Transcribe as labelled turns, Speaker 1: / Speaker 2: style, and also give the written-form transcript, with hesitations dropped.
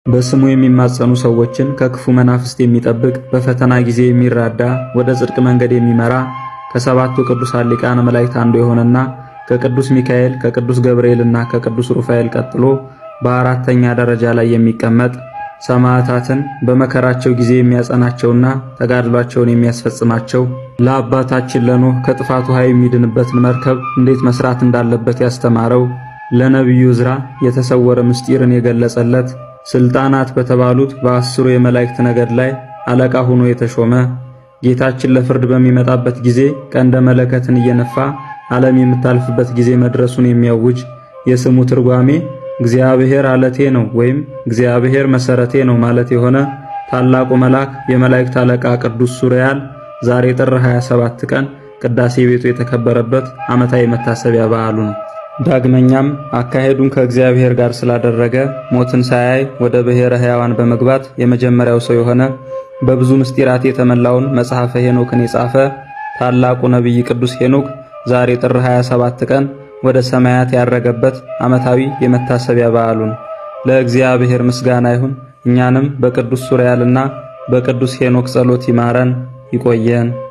Speaker 1: በስሙ የሚማጸኑ ሰዎችን ከክፉ መናፍስት የሚጠብቅ በፈተና ጊዜ የሚራዳ ወደ ጽድቅ መንገድ የሚመራ ከሰባቱ ቅዱሳን ሊቃነ መላእክት አንዱ የሆነና ከቅዱስ ሚካኤል ከቅዱስ ገብርኤልና ከቅዱስ ሩፋኤል ቀጥሎ በአራተኛ ደረጃ ላይ የሚቀመጥ ሰማዕታትን በመከራቸው ጊዜ የሚያጸናቸውና ተጋድሏቸውን የሚያስፈጽማቸው ለአባታችን ለኖህ ከጥፋት ውሃ የሚድንበትን መርከብ እንዴት መስራት እንዳለበት ያስተማረው ለነቢዩ ዕዝራ የተሰወረ ምስጢርን የገለጸለት ስልጣናት በተባሉት በአስሩ የመላእክት ነገድ ላይ አለቃ ሆኖ የተሾመ ጌታችን ለፍርድ በሚመጣበት ጊዜ ቀንደ መለከትን እየነፋ ዓለም የምታልፍበት ጊዜ መድረሱን የሚያውጅ የስሙ ትርጓሜ እግዚአብሔር አለቴ ነው ወይም እግዚአብሔር መሰረቴ ነው ማለት የሆነ ታላቁ መልአክ የመላእክት አለቃ ቅዱስ ሱሪያል ዛሬ ጥር 27 ቀን ቅዳሴ ቤቱ የተከበረበት ዓመታዊ መታሰቢያ በዓሉ ነው። ዳግመኛም አካሄዱን ከእግዚአብሔር ጋር ስላደረገ ሞትን ሳያይ ወደ ብሔረ ሕያዋን በመግባት የመጀመሪያው ሰው የሆነ በብዙ ምስጢራት የተመላውን መጽሐፈ ሄኖክን የጻፈ ታላቁ ነቢይ ቅዱስ ሄኖክ ዛሬ ጥር 27 ቀን ወደ ሰማያት ያረገበት ዓመታዊ የመታሰቢያ በዓሉ ነው። ለእግዚአብሔር ምስጋና ይሁን። እኛንም በቅዱስ ሱሪያልና በቅዱስ ሄኖክ ጸሎት ይማረን ይቆየን።